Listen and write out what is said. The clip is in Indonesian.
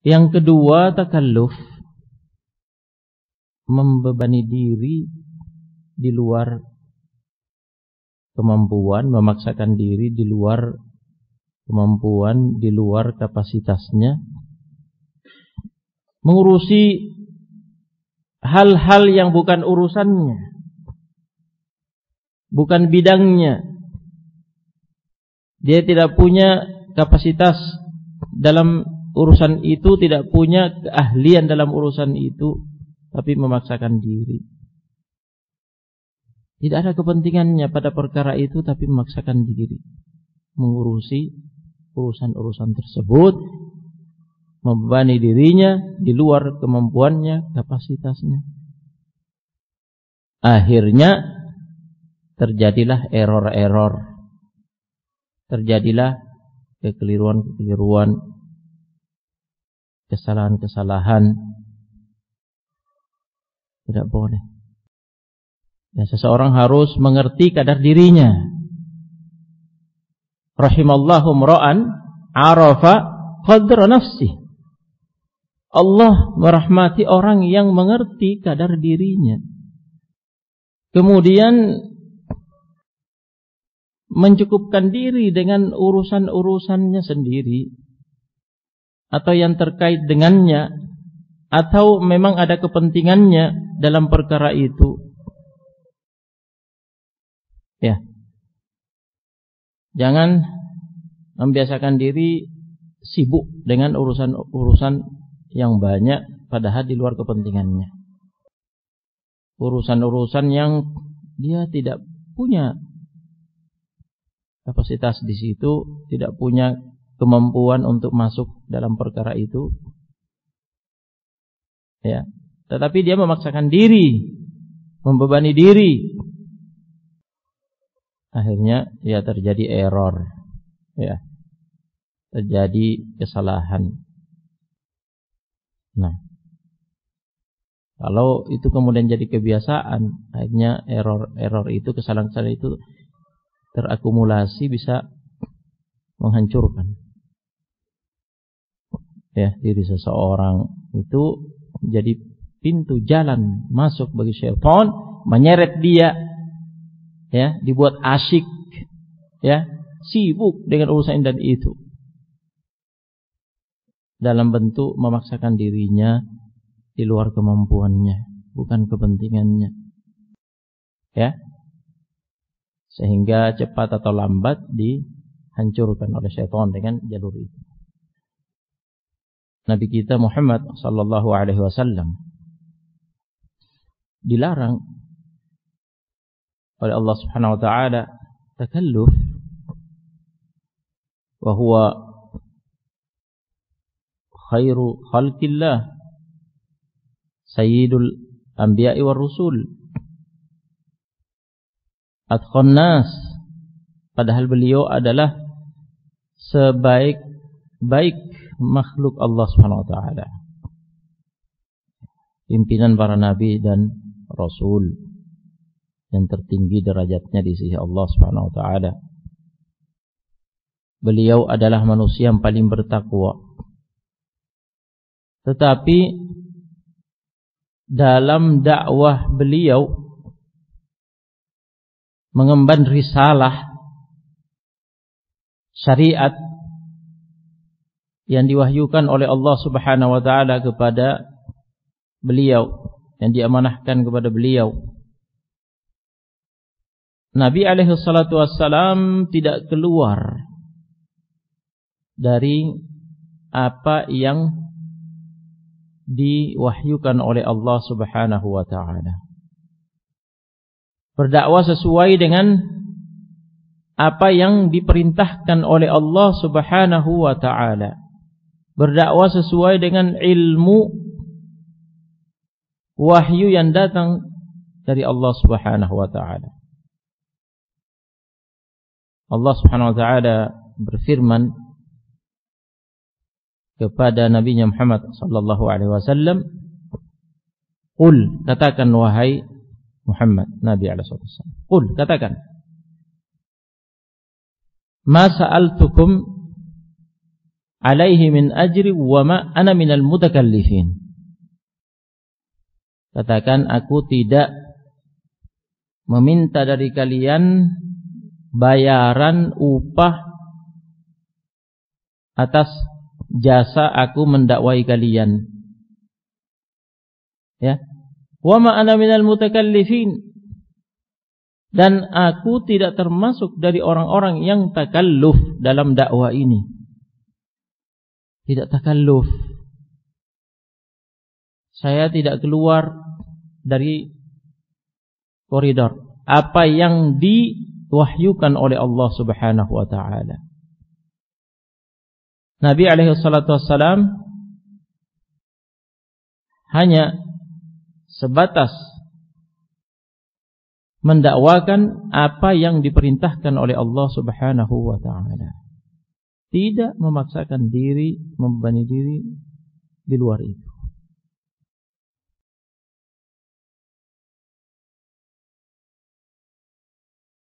Yang kedua, takalluf, membebani diri di luar kemampuan, memaksakan diri di luar kemampuan, di luar kapasitasnya, mengurusi hal-hal yang bukan urusannya, bukan bidangnya. Dia tidak punya kapasitas dalam urusan itu, tidak punya keahlian dalam urusan itu, tapi memaksakan diri. Tidak ada kepentingannya pada perkara itu, tapi memaksakan diri mengurusi urusan-urusan tersebut, membebani dirinya di luar kemampuannya, kapasitasnya. Akhirnya terjadilah error-error, terjadilah kekeliruan-kekeliruan, kesalahan-kesalahan. Tidak boleh. Ya, seseorang harus mengerti kadar dirinya. Rahimallahu mra'an arafa qadra nafsih. Allah merahmati orang yang mengerti kadar dirinya, kemudian mencukupkan diri dengan urusan-urusannya sendiri, atau yang terkait dengannya, atau memang ada kepentingannya dalam perkara itu. Ya, jangan membiasakan diri sibuk dengan urusan-urusan yang banyak, padahal di luar kepentingannya. Urusan-urusan yang dia tidak punya kapasitas di situ, tidak punya kemampuan untuk masuk dalam perkara itu. Ya, tetapi dia memaksakan diri, membebani diri. Akhirnya ya terjadi error, ya, terjadi kesalahan. Nah, kalau itu kemudian jadi kebiasaan, akhirnya error itu, kesalahan-kesalahan itu terakumulasi, bisa menghancurkan ya diri seseorang. Itu jadi pintu jalan masuk bagi syaitan, menyeret dia, ya, dibuat asyik, ya, sibuk dengan urusan dan itu, dalam bentuk memaksakan dirinya di luar kemampuannya, bukan kepentingannya, ya, sehingga cepat atau lambat dihancurkan oleh syaitan dengan jalur itu. Nabi kita Muhammad sallallahu alaihi wasallam dilarang oleh Allah Subhanahu wa taala takalluf, wa huwa khairu khalqillah, sayyidul anbiya'i war rusul, atqan nas, padahal beliau adalah sebaik-baik makhluk Allah Subhanahu wa taala, pimpinan para nabi dan rasul yang tertinggi derajatnya di sisi Allah Subhanahu wa taala. Beliau adalah manusia yang paling bertakwa. Tetapi dalam dakwah beliau mengemban risalah syariat yang diwahyukan oleh Allah Subhanahu wa taala kepada beliau, yang diamanahkan kepada beliau, Nabi alaihi salatu wassalam tidak keluar dari apa yang diwahyukan oleh Allah Subhanahu wa taala. Berdakwah sesuai dengan apa yang diperintahkan oleh Allah Subhanahu wa taala. Berdakwah sesuai dengan ilmu wahyu yang datang dari Allah Subhanahu wa taala. Allah Subhanahu wa taala berfirman kepada Nabi Muhammad sallallahu alaihi wasallam, "Qul," katakan wahai Muhammad, Nabi alaihi wasallam, "Qul," katakan, "Ma sa'altukum alaihi min ajri wa ma ana minal mutakallifin. Katakan, aku tidak meminta dari kalian bayaran upah atas jasa aku mendakwai kalian. Ya. Wa ma ana minal mutakallifin. Dan aku tidak termasuk dari orang-orang yang takalluf dalam dakwah ini. Tidak takalluf. Saya tidak keluar dari koridor apa yang diwahyukan oleh Allah Subhanahu wa taala. Nabi alaihi salatu wassalam hanya sebatas mendakwakan apa yang diperintahkan oleh Allah Subhanahu wa taala. Tidak memaksakan diri, membebani diri di luar itu.